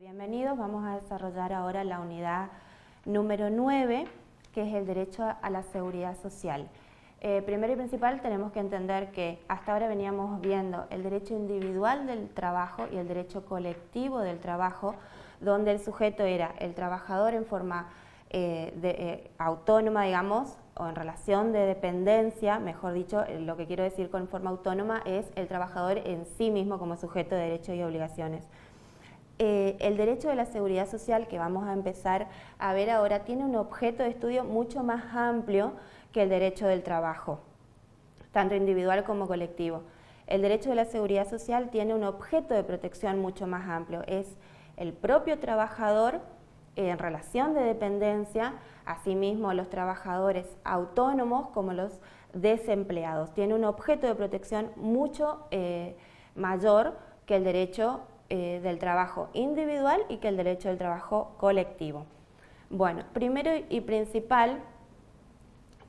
Bienvenidos, vamos a desarrollar ahora la unidad número 9, que es el derecho a la seguridad social. Primero y principal tenemos que entender que hasta ahora veníamos viendo el derecho individual del trabajo y el derecho colectivo del trabajo, donde el sujeto era el trabajador en forma autónoma, digamos, o en relación de dependencia, mejor dicho, lo que quiero decir con forma autónoma es el trabajador en sí mismo como sujeto de derechos y obligaciones. El derecho de la seguridad social que vamos a empezar a ver ahora tiene un objeto de estudio mucho más amplio que el derecho del trabajo, tanto individual como colectivo. El derecho de la seguridad social tiene un objeto de protección mucho más amplio, es el propio trabajador en relación de dependencia, asimismo los trabajadores autónomos como los desempleados. Tiene un objeto de protección mucho mayor que el derecho del trabajo individual y que el derecho del trabajo colectivo. Bueno, primero y principal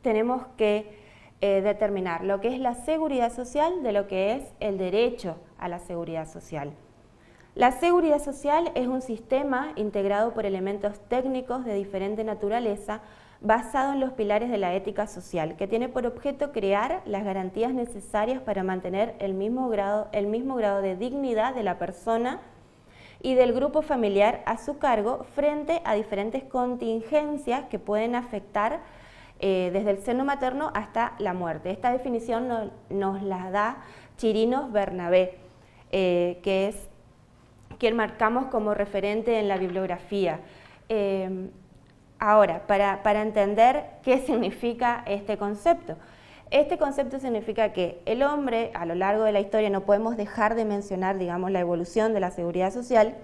tenemos que determinar lo que es la seguridad social de lo que es el derecho a la seguridad social. La seguridad social es un sistema integrado por elementos técnicos de diferente naturaleza basado en los pilares de la ética social, que tiene por objeto crear las garantías necesarias para mantener el mismo grado de dignidad de la persona y del grupo familiar a su cargo frente a diferentes contingencias que pueden afectar desde el seno materno hasta la muerte. Esta definición nos la da Chirinos Bernabé, que es quien marcamos como referente en la bibliografía. Ahora, para entender qué significa este concepto. Este concepto significa que el hombre, a lo largo de la historia, no podemos dejar de mencionar, digamos, la evolución de la seguridad social.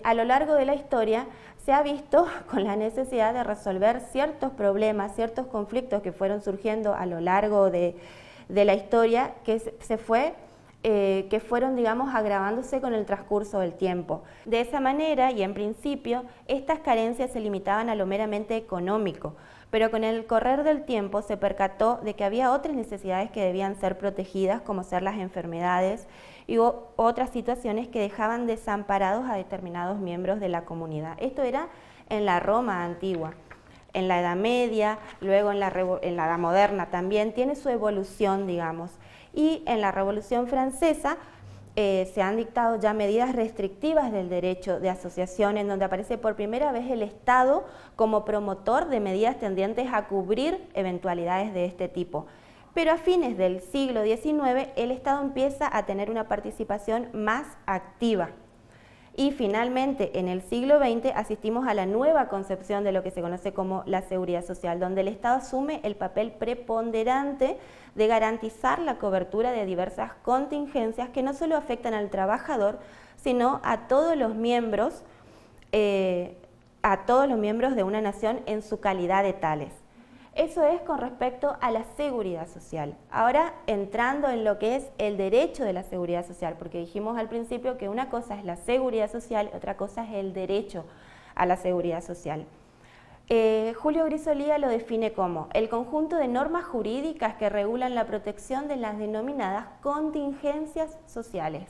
A lo largo de la historia se ha visto con la necesidad de resolver ciertos problemas, ciertos conflictos que fueron surgiendo a lo largo de la historia, que fueron, digamos, agravándose con el transcurso del tiempo. De esa manera, y en principio, estas carencias se limitaban a lo meramente económico, pero con el correr del tiempo se percató de que había otras necesidades que debían ser protegidas, como ser las enfermedades y otras situaciones que dejaban desamparados a determinados miembros de la comunidad. Esto era en la Roma antigua. En la Edad Media, luego en la Edad Moderna también, tiene su evolución, digamos. Y en la Revolución Francesa se han dictado ya medidas restrictivas del derecho de asociación, en donde aparece por primera vez el Estado como promotor de medidas tendientes a cubrir eventualidades de este tipo. Pero a fines del siglo XIX el Estado empieza a tener una participación más activa. Y finalmente, en el siglo XX asistimos a la nueva concepción de lo que se conoce como la seguridad social, donde el Estado asume el papel preponderante de garantizar la cobertura de diversas contingencias que no solo afectan al trabajador, sino a todos los miembros de una nación en su calidad de tales. Eso es con respecto a la seguridad social. Ahora entrando en lo que es el derecho de la seguridad social, porque dijimos al principio que una cosa es la seguridad social y otra cosa es el derecho a la seguridad social. Julio Grisolía lo define como el conjunto de normas jurídicas que regulan la protección de las denominadas contingencias sociales,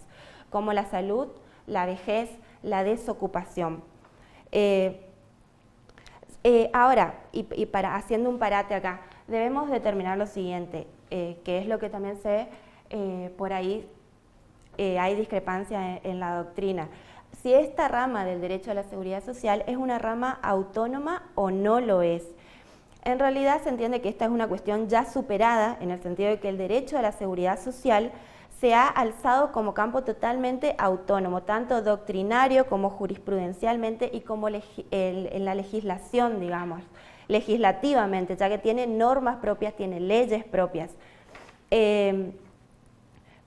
como la salud, la vejez, la desocupación. Ahora, haciendo un parate acá, debemos determinar lo siguiente, que es lo que también por ahí hay discrepancia en la doctrina. Si esta rama del derecho a la seguridad social es una rama autónoma o no lo es. En realidad se entiende que esta es una cuestión ya superada, en el sentido de que el derecho a la seguridad social se ha alzado como campo totalmente autónomo, tanto doctrinario como jurisprudencialmente y como en la legislación, digamos, legislativamente, ya que tiene normas propias, tiene leyes propias.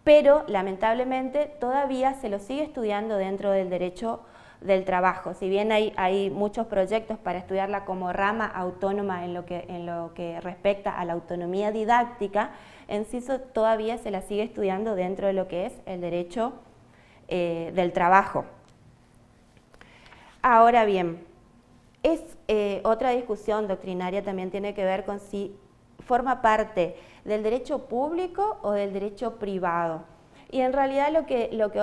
Pero lamentablemente todavía se lo sigue estudiando dentro del derecho del trabajo. Si bien hay muchos proyectos para estudiarla como rama autónoma en lo que respecta a la autonomía didáctica, en sí todavía se la sigue estudiando dentro de lo que es el derecho del trabajo. Ahora bien, otra discusión doctrinaria también tiene que ver con si forma parte del derecho público o del derecho privado. Y en realidad lo que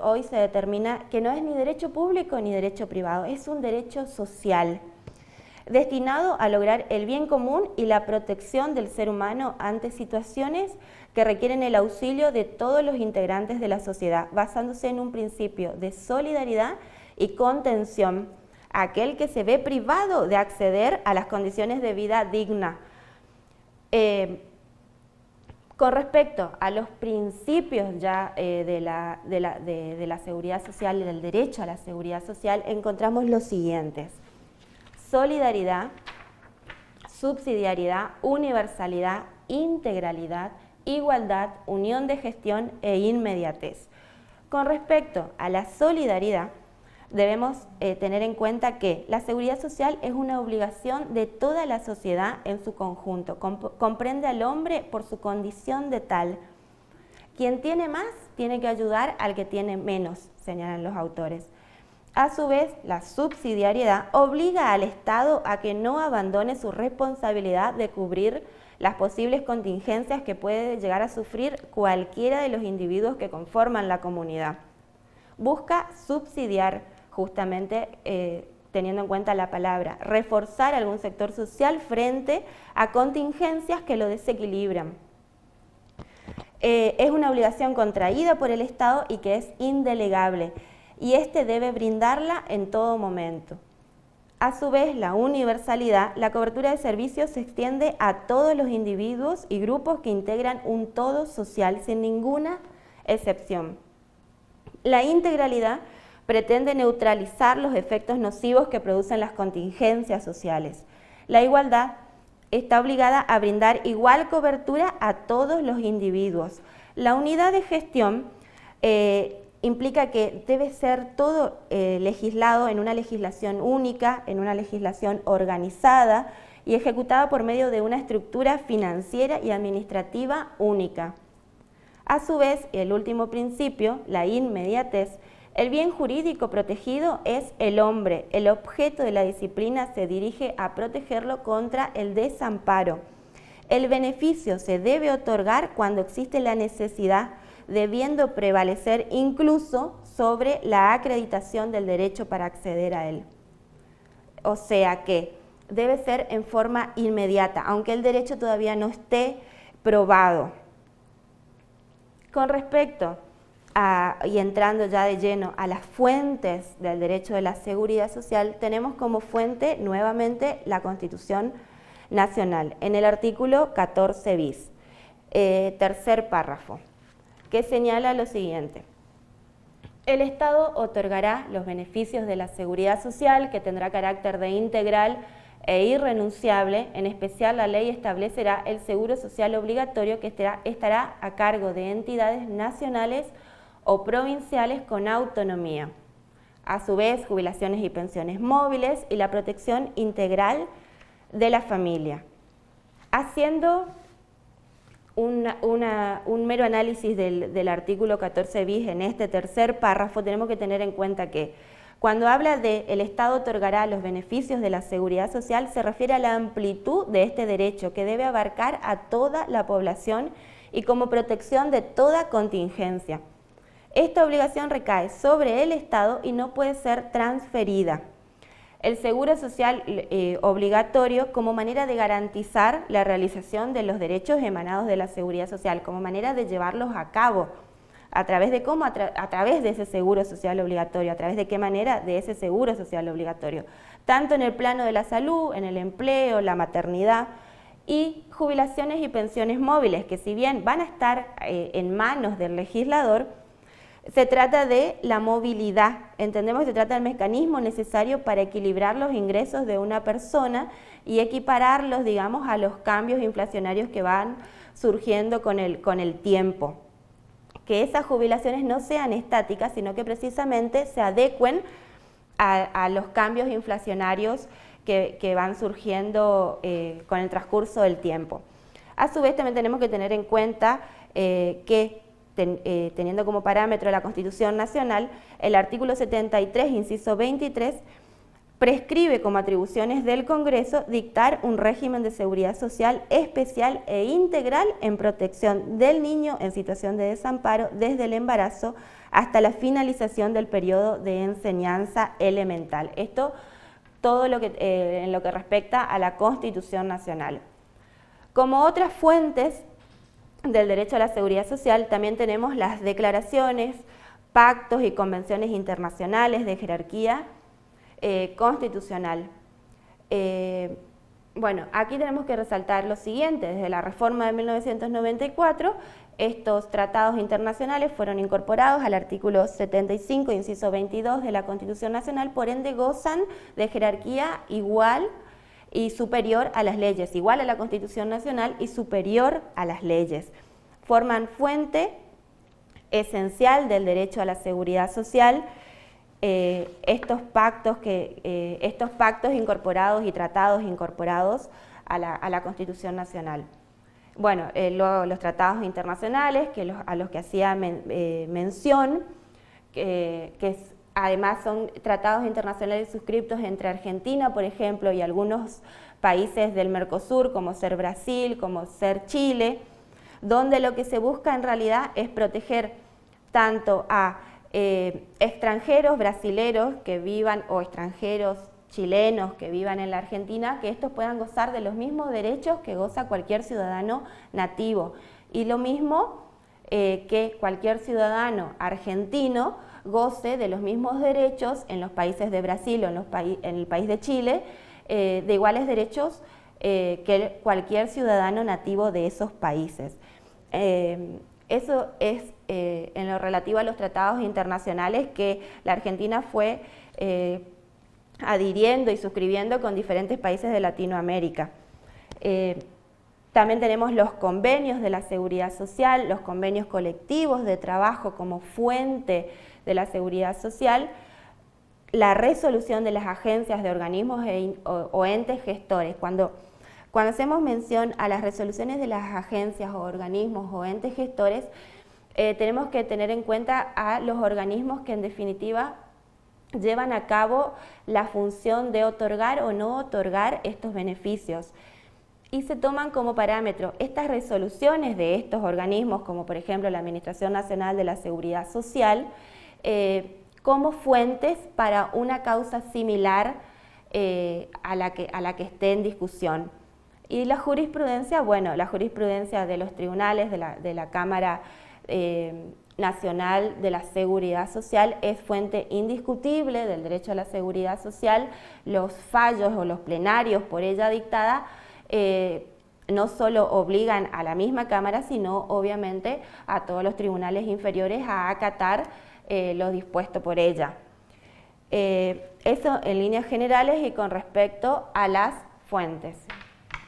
hoy se determina que no es ni derecho público ni derecho privado, es un derecho social, destinado a lograr el bien común y la protección del ser humano ante situaciones que requieren el auxilio de todos los integrantes de la sociedad, basándose en un principio de solidaridad y contención a aquel que se ve privado de acceder a las condiciones de vida digna. Con respecto a los principios ya de la seguridad social y del derecho a la seguridad social, encontramos los siguientes: solidaridad, subsidiariedad, universalidad, integralidad, igualdad, unión de gestión e inmediatez. Con respecto a la solidaridad, debemos tener en cuenta que la seguridad social es una obligación de toda la sociedad en su conjunto. Comprende al hombre por su condición de tal. Quien tiene más tiene que ayudar al que tiene menos, señalan los autores. A su vez, la subsidiariedad obliga al Estado a que no abandone su responsabilidad de cubrir las posibles contingencias que puede llegar a sufrir cualquiera de los individuos que conforman la comunidad. Busca subsidiar, justamente teniendo en cuenta la palabra, reforzar algún sector social frente a contingencias que lo desequilibran. Es una obligación contraída por el Estado y que es indelegable, y éste debe brindarla en todo momento. A su vez, la universalidad, la cobertura de servicios se extiende a todos los individuos y grupos que integran un todo social, sin ninguna excepción. La integralidad pretende neutralizar los efectos nocivos que producen las contingencias sociales. La igualdad está obligada a brindar igual cobertura a todos los individuos. La unidad de gestión implica que debe ser todo legislado en una legislación única, en una legislación organizada y ejecutada por medio de una estructura financiera y administrativa única. A su vez, el último principio, la inmediatez, el bien jurídico protegido es el hombre. El objeto de la disciplina se dirige a protegerlo contra el desamparo. El beneficio se debe otorgar cuando existe la necesidad, debiendo prevalecer incluso sobre la acreditación del derecho para acceder a él. O sea que debe ser en forma inmediata, aunque el derecho todavía no esté probado. Con respecto y entrando ya de lleno a las fuentes del derecho de la seguridad social, tenemos como fuente nuevamente la Constitución Nacional, en el artículo 14 bis, tercer párrafo, que señala lo siguiente: el Estado otorgará los beneficios de la seguridad social, que tendrá carácter de integral e irrenunciable. En especial, la ley establecerá el seguro social obligatorio, que estará a cargo de entidades nacionales o provinciales con autonomía. A su vez, jubilaciones y pensiones móviles y la protección integral de la familia. Haciendo un mero análisis del artículo 14 bis en este tercer párrafo, tenemos que tener en cuenta que cuando habla de el Estado otorgará los beneficios de la seguridad social, se refiere a la amplitud de este derecho, que debe abarcar a toda la población y como protección de toda contingencia. Esta obligación recae sobre el Estado y no puede ser transferida. El seguro social obligatorio como manera de garantizar la realización de los derechos emanados de la seguridad social, como manera de llevarlos a cabo. ¿A través de cómo? A través de ese seguro social obligatorio. ¿A través de qué manera? De ese seguro social obligatorio. Tanto en el plano de la salud, en el empleo, la maternidad y jubilaciones y pensiones móviles, que si bien van a estar en manos del legislador, se trata de la movilidad. Entendemos que se trata del mecanismo necesario para equilibrar los ingresos de una persona y equipararlos, digamos, a los cambios inflacionarios que van surgiendo con el tiempo. Que esas jubilaciones no sean estáticas, sino que precisamente se adecuen a los cambios inflacionarios que van surgiendo con el transcurso del tiempo. A su vez, también tenemos que tener en cuenta que teniendo como parámetro la Constitución Nacional, el artículo 73, inciso 23, prescribe como atribuciones del Congreso dictar un régimen de seguridad social especial e integral en protección del niño en situación de desamparo desde el embarazo hasta la finalización del periodo de enseñanza elemental. Esto todo lo que, en lo que respecta a la Constitución Nacional. Como otras fuentes del derecho a la seguridad social, también tenemos las declaraciones, pactos y convenciones internacionales de jerarquía constitucional. Bueno, aquí tenemos que resaltar lo siguiente: desde la reforma de 1994, estos tratados internacionales fueron incorporados al artículo 75, inciso 22 de la Constitución Nacional, por ende gozan de jerarquía igual y superior a las leyes, igual a la Constitución Nacional y superior a las leyes. Forman fuente esencial del derecho a la seguridad social estos pactos incorporados y tratados incorporados a la Constitución Nacional. Bueno, luego los tratados internacionales a los que hacía mención, además son tratados internacionales suscriptos entre Argentina, por ejemplo, y algunos países del Mercosur, como ser Brasil, como ser Chile, donde lo que se busca en realidad es proteger tanto a extranjeros brasileros que vivan o extranjeros chilenos que vivan en la Argentina, que estos puedan gozar de los mismos derechos que goza cualquier ciudadano nativo, y lo mismo que cualquier ciudadano argentino goce de los mismos derechos en los países de Brasil o en el país de Chile, de iguales derechos que cualquier ciudadano nativo de esos países. Eso es en lo relativo a los tratados internacionales que la Argentina fue adhiriendo y suscribiendo con diferentes países de Latinoamérica. También tenemos los convenios de la seguridad social, los convenios colectivos de trabajo como fuente de la seguridad social, la resolución de las agencias de organismos o entes gestores. Cuando hacemos mención a las resoluciones de las agencias o organismos o entes gestores, tenemos que tener en cuenta a los organismos que en definitiva llevan a cabo la función de otorgar o no otorgar estos beneficios. Y se toman como parámetro estas resoluciones de estos organismos, como por ejemplo la Administración Nacional de la Seguridad Social, como fuentes para una causa similar a la que esté en discusión. Y la jurisprudencia, bueno, la jurisprudencia de los tribunales de la Cámara Nacional de la Seguridad Social es fuente indiscutible del derecho a la seguridad social. Los fallos o los plenarios por ella dictada no solo obligan a la misma Cámara, sino obviamente a todos los tribunales inferiores a acatar lo dispuesto por ella. Eso en líneas generales y con respecto a las fuentes.